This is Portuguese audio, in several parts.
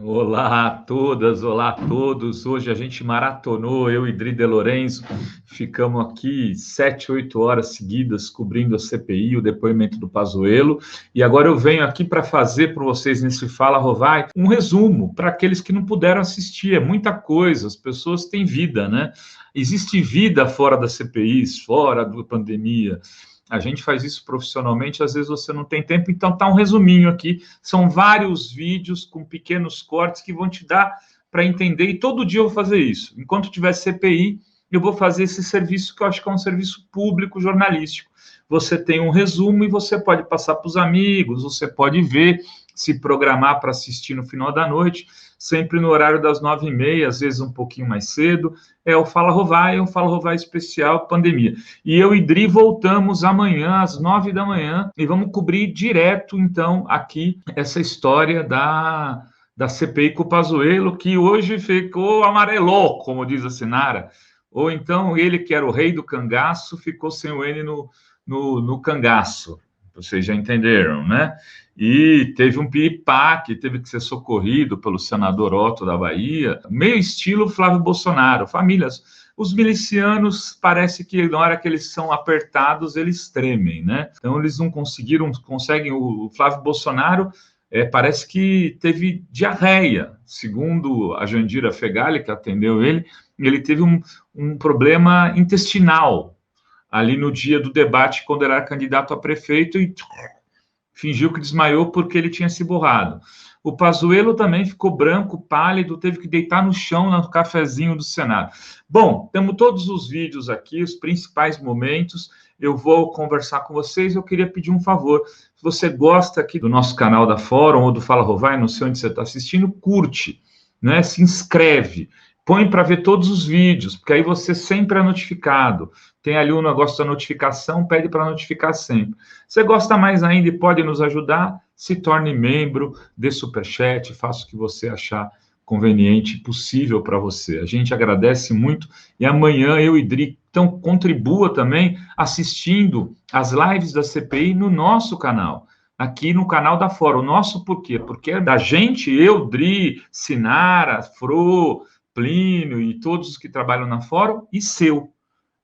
Olá a todas, olá a todos. Hoje a gente maratonou, eu e Dri De Lorenzo, ficamos aqui 7, 8 horas seguidas cobrindo a CPI, o depoimento do Pazuello, e agora eu venho aqui para fazer para vocês nesse Fala Rovai um resumo para aqueles que não puderam assistir. É muita coisa, as pessoas têm vida, né? Existe vida fora das CPIs, fora da pandemia. A gente faz isso profissionalmente, às vezes você não tem tempo, então tá um resuminho aqui. São vários vídeos com pequenos cortes que vão te dar para entender, e todo dia eu vou fazer isso. Enquanto tiver CPI, eu vou fazer esse serviço que eu acho que é um serviço público jornalístico. Você tem um resumo e você pode passar para os amigos, você pode ver, se programar para assistir no final da noite, sempre no horário das 9h30, às vezes um pouquinho mais cedo. É o Fala Rovai, especial pandemia. E eu e Dri voltamos amanhã às 9 da manhã e vamos cobrir direto, então, aqui essa história da CPI com o Pazuello, que hoje ficou amarelou, como diz a Sinara. Ou então ele, que era o rei do cangaço, ficou sem o N no cangaço. Vocês já entenderam, né? E teve um piripaque, teve que ser socorrido pelo senador Otto da Bahia, meio estilo Flávio Bolsonaro, famílias. Os milicianos, parece que na hora que eles são apertados, eles tremem, né? Então, eles não conseguem, o Flávio Bolsonaro, parece que teve diarreia, segundo a Jandira Fegali, que atendeu ele teve um problema intestinal, ali no dia do debate, quando ele era candidato a prefeito, e fingiu que desmaiou porque ele tinha se borrado. O Pazuello também ficou branco, pálido, teve que deitar no chão no cafezinho do Senado. Bom, temos todos os vídeos aqui, os principais momentos. Eu vou conversar com vocês. Eu queria pedir um favor. Se você gosta aqui do nosso canal da Fórum ou do Fala Rovai, não sei onde você está assistindo, curte, né? Se inscreve. Põe para ver todos os vídeos, porque aí você sempre é notificado. Tem ali um negócio da notificação, pede para notificar sempre. Você gosta mais ainda e pode nos ajudar? Se torne membro, dê superchat, faça o que você achar conveniente e possível para você. A gente agradece muito e amanhã eu e Dri, então contribua também assistindo as lives da CPI no nosso canal. Aqui no canal da Fórum. O nosso por quê? Porque é da gente, eu, Dri, Sinara, Fro, Plínio e todos os que trabalham na Fórum, e seu.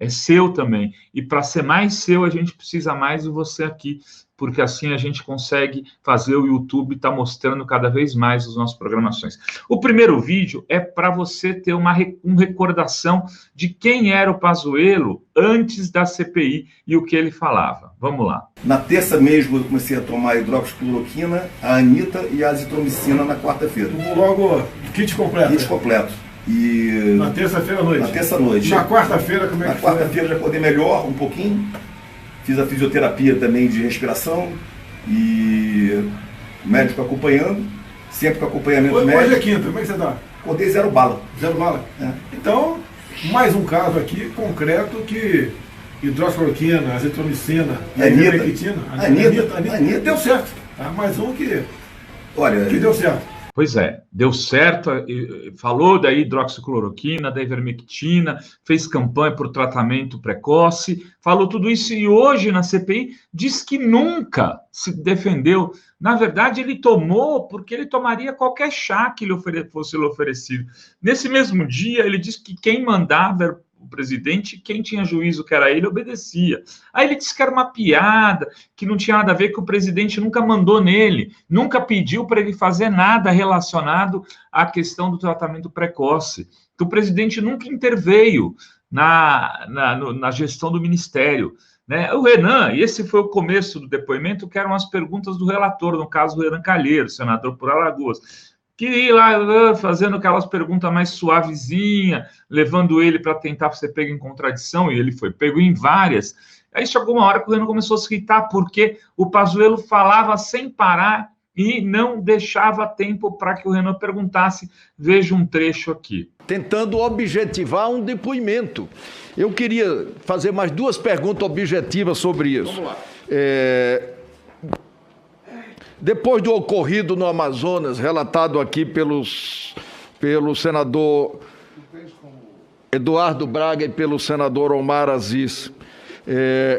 É seu também. E para ser mais seu, a gente precisa mais de você aqui, porque assim a gente consegue fazer o YouTube estar mostrando cada vez mais as nossas programações. O primeiro vídeo é para você ter uma recordação de quem era o Pazuello antes da CPI e o que ele falava. Vamos lá. Na terça mesmo eu comecei a tomar hidroxicloroquina, a anita e a azitromicina na quarta-feira. Logo, kit completo. Kit completo. E na terça-feira à noite? Na terça-noite. Na quarta-feira, como é que foi? Na quarta-feira já acordei melhor, um pouquinho. Fiz a fisioterapia também de respiração e o médico acompanhando, sempre com acompanhamento médico. Hoje é quinta, como é que você está? Acordei 0 bala. 0 bala? É. Então, mais um caso aqui concreto que hidroxicloroquina, azitromicina, ivermectina, Anita deu certo. Tá? Mais um que deu certo. Pois é, deu certo, falou da hidroxicloroquina, da ivermectina, fez campanha por tratamento precoce, falou tudo isso e hoje na CPI diz que nunca se defendeu. Na verdade, ele tomou porque ele tomaria qualquer chá que lhe fosse oferecido. Nesse mesmo dia, ele disse que quem mandava o presidente, quem tinha juízo que era ele, obedecia. Aí ele disse que era uma piada, que não tinha nada a ver, que o presidente nunca mandou nele, nunca pediu para ele fazer nada relacionado à questão do tratamento precoce, que o presidente nunca interveio na gestão do ministério. Né? O Renan, e esse foi o começo do depoimento, que eram as perguntas do relator, no caso do Renan Calheiro, senador por Alagoas, que ia lá fazendo aquelas perguntas mais suavezinha, levando ele para tentar ser pego em contradição, e ele foi pego em várias. Aí chegou uma hora que o Renan começou a se irritar, porque o Pazuello falava sem parar e não deixava tempo para que o Renan perguntasse. Veja um trecho aqui. Tentando objetivar um depoimento. Eu queria fazer mais 2 perguntas objetivas sobre isso. Vamos lá. Depois do ocorrido no Amazonas, relatado aqui pelo senador Eduardo Braga e pelo senador Omar Aziz,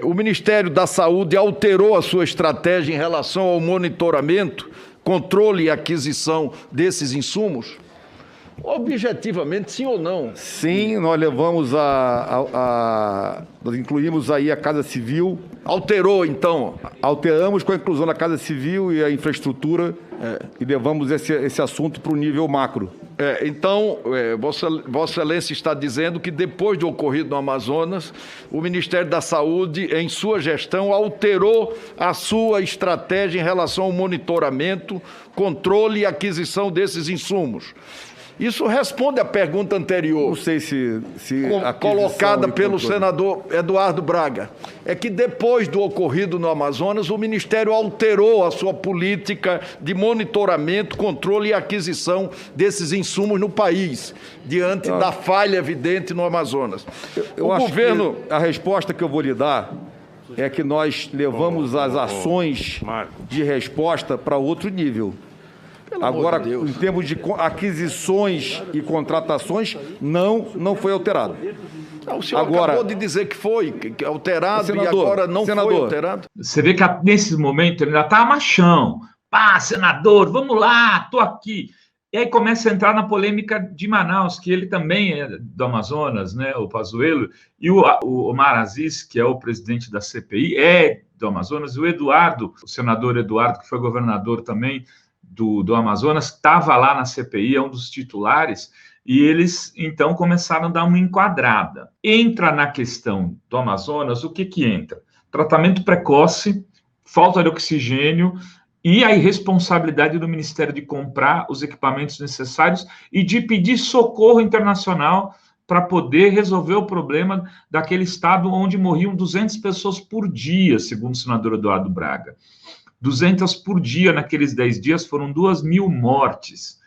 o Ministério da Saúde alterou a sua estratégia em relação ao monitoramento controle e aquisição desses insumos? Objetivamente, sim ou não? Sim, nós levamos nós incluímos aí a Casa Civil. Alterou, então? Alteramos com a inclusão da Casa Civil e a infraestrutura e levamos esse assunto para o nível macro. Então, Vossa Excelência está dizendo que depois do ocorrido no Amazonas, o Ministério da Saúde, em sua gestão, alterou a sua estratégia em relação ao monitoramento, controle e aquisição desses insumos. Isso responde à pergunta anterior. Não sei se colocada pelo senador Eduardo Braga. É que depois do ocorrido no Amazonas, o Ministério alterou a sua política de monitoramento, controle e aquisição desses insumos no país, diante da falha evidente no Amazonas. Eu acho que a resposta que eu vou lhe dar é que nós levamos as ações de resposta para outro nível. Agora, em termos de aquisições e contratações, não foi alterado. O senhor acabou de dizer que foi alterado, senador, e agora não foi alterado. Você vê que nesse momento ele ainda está machão. Pá, senador, vamos lá, estou aqui. E aí começa a entrar na polêmica de Manaus, que ele também é do Amazonas, né, o Pazuello, e o Omar Aziz, que é o presidente da CPI, é do Amazonas, e o Eduardo, o senador Eduardo, que foi governador também do Amazonas, estava lá na CPI, é um dos titulares, e eles, então, começaram a dar uma enquadrada. Entra na questão do Amazonas, o que entra? Tratamento precoce, falta de oxigênio e a irresponsabilidade do Ministério de comprar os equipamentos necessários e de pedir socorro internacional para poder resolver o problema daquele estado onde morriam 200 pessoas por dia, segundo o senador Eduardo Braga. 200 por dia naqueles 10 dias, foram 2.000 mortes.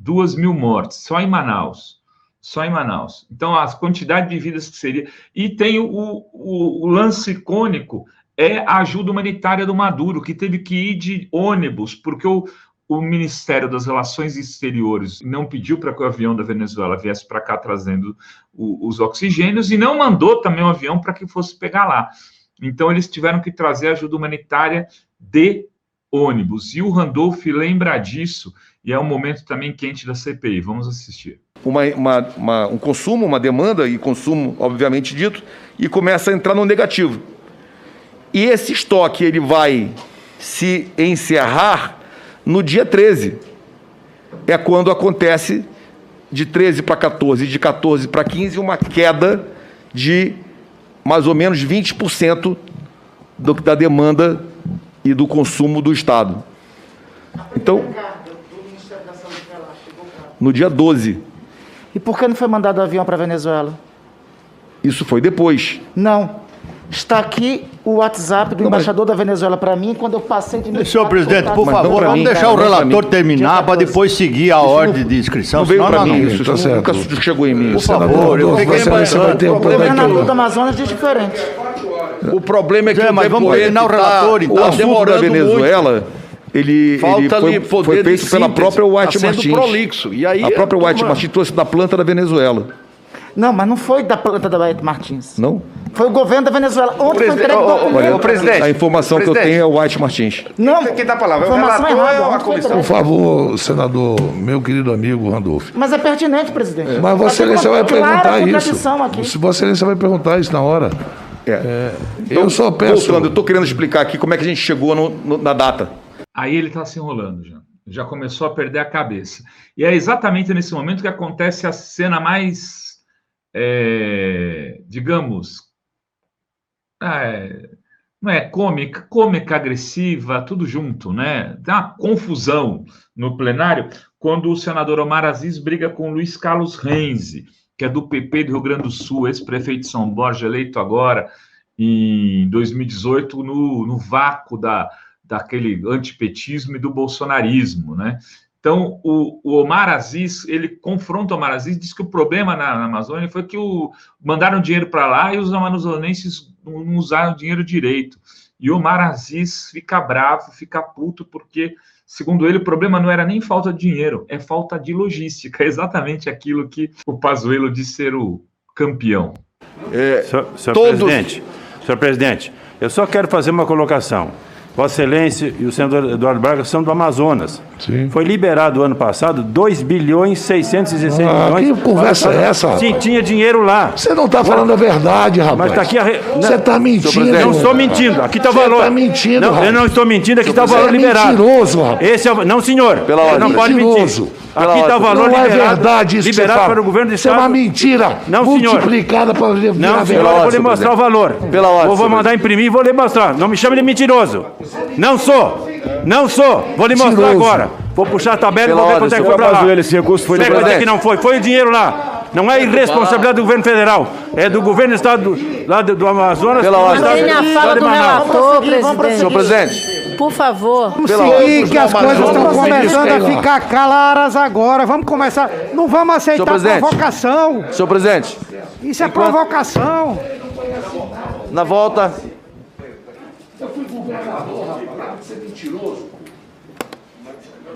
2.000 mortes, só em Manaus. Só em Manaus. Então, a quantidade de vidas que seria... E tem o lance icônico, é a ajuda humanitária do Maduro, que teve que ir de ônibus, porque o Ministério das Relações Exteriores não pediu para que o avião da Venezuela viesse para cá trazendo os oxigênios, e não mandou também um avião para que fosse pegar lá. Então, eles tiveram que trazer ajuda humanitária de ônibus. E o Randolph lembra disso, e é um momento também quente da CPI. Vamos assistir. Um consumo, uma demanda e consumo, obviamente dito, e começa a entrar no negativo. E esse estoque ele vai se encerrar no dia 13. É quando acontece de 13 para 14, de 14 para 15, uma queda de mais ou menos 20% da demanda e do consumo do Estado. Então, no dia 12. E por que não foi mandado avião para a Venezuela? Isso foi depois. Não. Está aqui o WhatsApp do embaixador da Venezuela para mim, quando eu passei de... Senhor presidente, por favor, vamos deixar o relator terminar para depois seguir a ordem de inscrição. Não veio para mim, isso nunca chegou em mim. Por favor, eu fiquei o governador do Amazonas diz diferente. O problema é que mas vamos terminar o relator, então. O assunto da Venezuela, ele foi feito pela própria White Martins. Prolixo. E aí, a própria White Martins trouxe da planta da Venezuela. Não, mas não foi da planta da White Martins. Não? Foi o governo da Venezuela. Ontem foi entregue o presidente. A informação que eu tenho é o White Martins. Não, quem dá a palavra? É o relator ou a comissão? Por favor, senador, meu querido amigo Randolph. Mas é pertinente, presidente. Mas Vossa Excelência vai perguntar isso. Aqui. Se Vossa Excelência vai perguntar isso na hora. Então, eu só peço... Voltando, eu estou querendo explicar aqui como é que a gente chegou na data. Aí ele está se enrolando já começou a perder a cabeça. E é exatamente nesse momento que acontece a cena mais, digamos, não é cômica, agressiva, tudo junto, né? Tem uma confusão no plenário quando o senador Omar Aziz briga com o Luiz Carlos Renzi, que é do PP do Rio Grande do Sul, ex-prefeito de São Borja, eleito agora em 2018, no vácuo daquele antipetismo e do bolsonarismo, né? Então, o Omar Aziz, ele confronta o Omar Aziz, diz que o problema na Amazônia foi que mandaram dinheiro para lá e os amazonenses não usaram o dinheiro direito. E o Omar Aziz fica bravo, fica puto, porque, segundo ele, o problema não era nem falta de dinheiro, é falta de logística. É exatamente aquilo que o Pazuello disse ser o campeão. Senhor presidente, eu só quero fazer uma colocação. Vossa Excelência e o senador Eduardo Braga são do Amazonas. Sim. Foi liberado ano passado 2.616 milhões. Que conversa é essa, rapaz? Sim, tinha dinheiro lá. Você não está falando a verdade, rapaz. Mas está aqui Você está mentindo. Não estou mentindo. Aqui está o valor. Você está mentindo, não, rapaz. eu não estou mentindo. Aqui está o valor liberado. Mentiroso, rapaz. Esse é o... Não, senhor. Não pode mentir. Aqui está o valor não liberado. Não é verdade isso liberado para o governo do Estado. Isso é uma mentira. Não, senhor. Multiplicada para não, senhor, eu vou lhe mostrar o valor. Vou mandar imprimir e vou lhe mostrar. Não me chame de mentiroso. Não sou. Não sou. Vou lhe mostrar agora. Vou puxar a tabela e vou ver quanto é que foi para lá. Esse recurso foi quanto é que não foi. Foi o dinheiro lá. Não é irresponsabilidade do governo federal. É do governo do estado lá do Amazonas. Tenha a fala do relator, presidente. Senhor presidente. Por favor. Vamos seguir, que as coisas estão começando a ficar claras agora. Vamos começar. Não vamos aceitar provocação. Senhor presidente. Isso é provocação. Na volta. Eu fui governador, rapaz, você é mentiroso.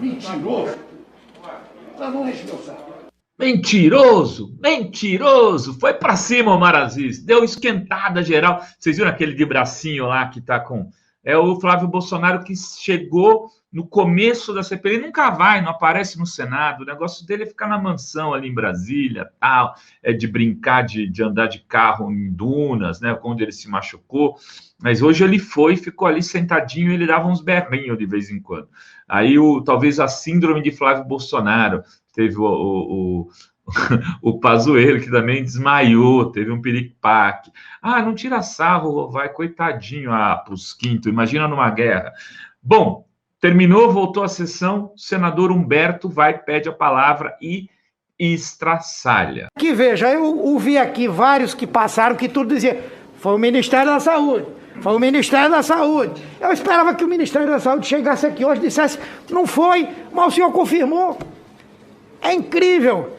Mentiroso. Não enche meu saco. Mentiroso, mentiroso. Foi pra cima, Omar Aziz. Deu esquentada geral. Vocês viram aquele de bracinho lá que tá com... É o Flávio Bolsonaro que chegou no começo da CPI. Ele nunca vai, não aparece no Senado. O negócio dele é ficar na mansão ali em Brasília, tal. É de brincar, de andar de carro em dunas, né? Onde ele se machucou. Mas hoje ele foi, ficou ali sentadinho e ele dava uns berrinhos de vez em quando. Aí, talvez a síndrome de Flávio Bolsonaro. Teve o Pazuello, que também desmaiou, teve um piripaque. Ah, não tira sarro, vai, coitadinho, pros quinto, imagina numa guerra. Bom, terminou, voltou a sessão, o senador Humberto pede a palavra e estraçalha. Que veja, eu ouvi aqui vários que passaram que tudo dizia, foi o Ministério da Saúde. Foi o Ministério da Saúde. Eu esperava que o Ministério da Saúde chegasse aqui hoje e dissesse, não foi, mas o senhor confirmou. É incrível.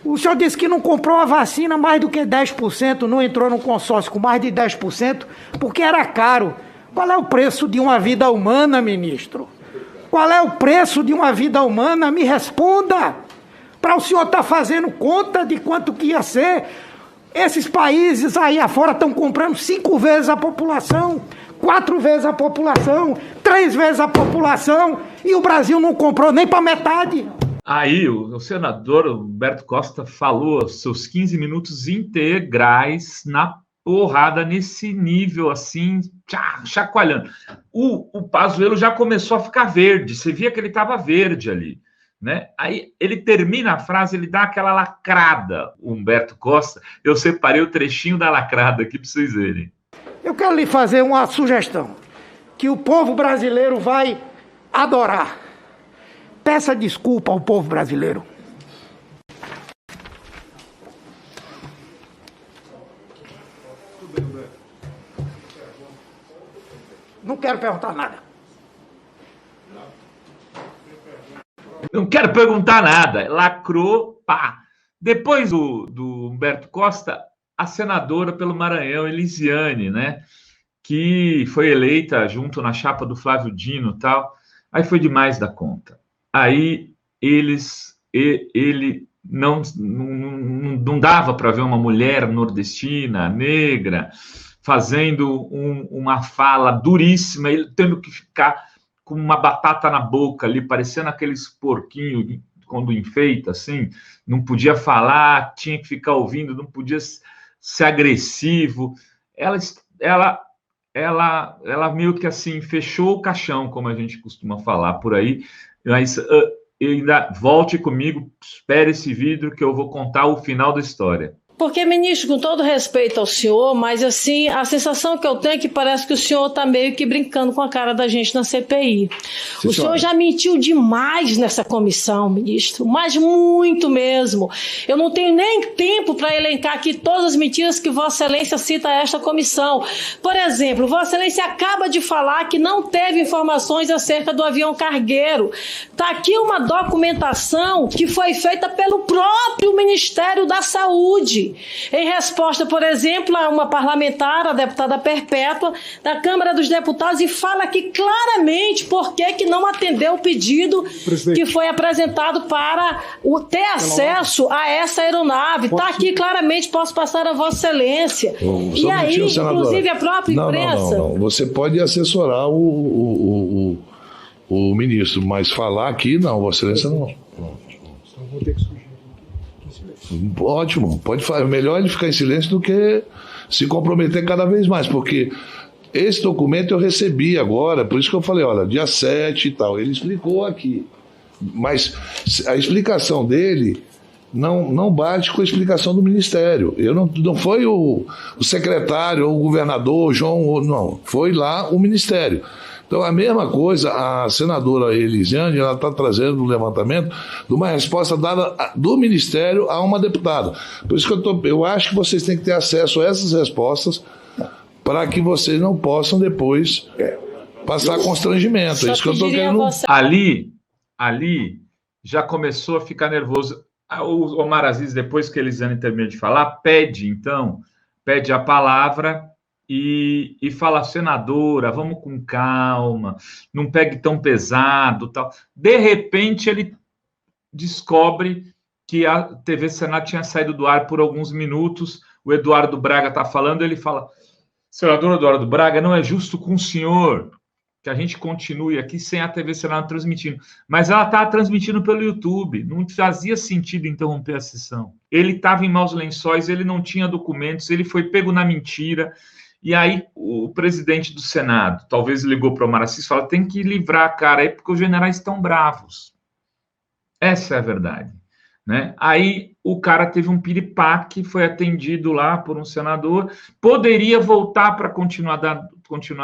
O senhor disse que não comprou a vacina mais do que 10%, não entrou no consórcio com mais de 10%, porque era caro. Qual é o preço de uma vida humana, ministro? Qual é o preço de uma vida humana? Me responda. Para o senhor estar fazendo conta de quanto que ia ser. Esses países aí afora estão comprando 5 vezes a população, 4 vezes a população, 3 vezes a população, e o Brasil não comprou nem para metade. Aí o senador Humberto Costa falou seus 15 minutos integrais na porrada, nesse nível assim, chacoalhando. O Pazuello já começou a ficar verde, você via que ele estava verde ali, né? Aí ele termina a frase, ele dá aquela lacrada, o Humberto Costa. Eu separei o trechinho da lacrada aqui para vocês verem. Eu quero lhe fazer uma sugestão, que o povo brasileiro vai adorar. Peça desculpa ao povo brasileiro. Não quero perguntar nada. Não quero perguntar nada. Lacrou, pá. Depois do Humberto Costa, a senadora pelo Maranhão, Elisiane, né? Que foi eleita junto na chapa do Flávio Dino e tal. Aí foi demais da conta. Aí ele não dava para ver uma mulher nordestina, negra, fazendo uma fala duríssima, ele tendo que ficar com uma batata na boca ali, parecendo aqueles porquinhos quando enfeita, assim, não podia falar, tinha que ficar ouvindo, não podia ser agressivo. Ela meio que assim, fechou o caixão, como a gente costuma falar por aí. Mas ainda volte comigo, espere esse vídeo que eu vou contar o final da história. Porque, ministro, com todo respeito ao senhor, mas assim, a sensação que eu tenho é que parece que o senhor está meio que brincando com a cara da gente na CPI. O senhor já mentiu demais nessa comissão, ministro, mas muito mesmo. Eu não tenho nem tempo para elencar aqui todas as mentiras que Vossa Excelência cita a esta comissão. Por exemplo, Vossa Excelência acaba de falar que não teve informações acerca do avião cargueiro. Está aqui uma documentação que foi feita pelo próprio Ministério da Saúde. hoje, em resposta, por exemplo, a uma parlamentar, a deputada Perpétua, da Câmara dos Deputados, e fala aqui claramente por que não atendeu o pedido que foi apresentado para ter acesso a essa aeronave. Está aqui claramente, posso passar a Vossa Excelência. E aí, inclusive, a própria imprensa... Não. Você pode assessorar o ministro, mas falar aqui, não, Vossa Excelência não. Ótimo, pode falar. Melhor ele ficar em silêncio do que se comprometer cada vez mais, porque esse documento eu recebi agora, por isso que eu falei, olha, dia 7 e tal, ele explicou aqui, mas a explicação dele não bate com a explicação do Ministério. Não foi o secretário ou o governador, João, não, foi lá o Ministério. Então, a mesma coisa, a senadora Elisiane, ela está trazendo um levantamento de uma resposta dada do Ministério a uma deputada. Por isso que eu acho que vocês têm que ter acesso a essas respostas para que vocês não possam depois passar constrangimento. É isso que eu estou querendo. Ali já começou a ficar nervoso. O Omar Aziz, depois que a Elisiane termina de falar, pede a palavra e fala, senadora, vamos com calma, não pegue tão pesado, tal. De repente, ele descobre que a TV Senado tinha saído do ar por alguns minutos, o Eduardo Braga está falando, ele fala, senador Eduardo Braga, não é justo com o senhor que a gente continue aqui sem a TV Senado transmitindo. Mas ela estava transmitindo pelo YouTube, não fazia sentido interromper a sessão. Ele estava em maus lençóis, ele não tinha documentos, ele foi pego na mentira. E aí o presidente do Senado talvez ligou para o Omar Aziz e falou, tem que livrar a cara aí porque os generais estão bravos. Essa é a verdade. Né? Aí o cara teve um piripaque, foi atendido lá por um senador, poderia voltar para continuar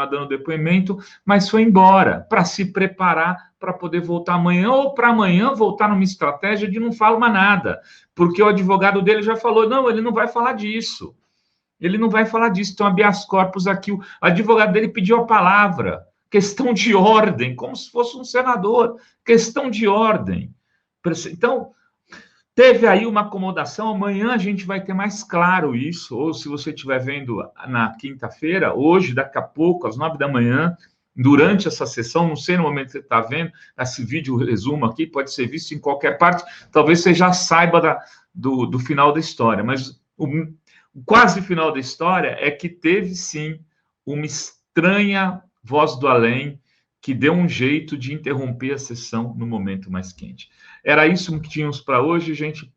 dando depoimento, mas foi embora para se preparar para poder voltar amanhã, ou para amanhã voltar numa estratégia de não falar mais nada, porque o advogado dele já falou, não, ele não vai falar disso. Ele não vai falar disso, então habeas corpus aqui, o advogado dele pediu a palavra, questão de ordem, como se fosse um senador, questão de ordem. Então, teve aí uma acomodação, amanhã a gente vai ter mais claro isso, ou se você estiver vendo na quinta-feira, hoje, daqui a pouco, às 9 da manhã, durante essa sessão, não sei no momento que você está vendo, esse vídeo resumo aqui, pode ser visto em qualquer parte, talvez você já saiba do final da história, mas o quase final da história é que teve, sim, uma estranha voz do além que deu um jeito de interromper a sessão no momento mais quente. Era isso que tínhamos para hoje, gente.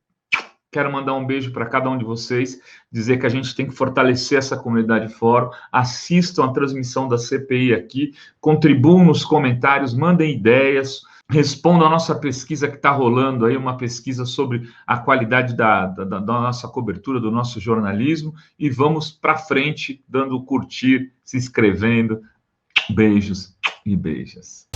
Quero mandar um beijo para cada um de vocês, dizer que a gente tem que fortalecer essa comunidade fórum, assistam a transmissão da CPI aqui, contribuam nos comentários, mandem ideias, respondam a nossa pesquisa que está rolando aí, uma pesquisa sobre a qualidade da nossa cobertura, do nosso jornalismo, e vamos para frente, dando curtir, se inscrevendo. Beijos e beijas.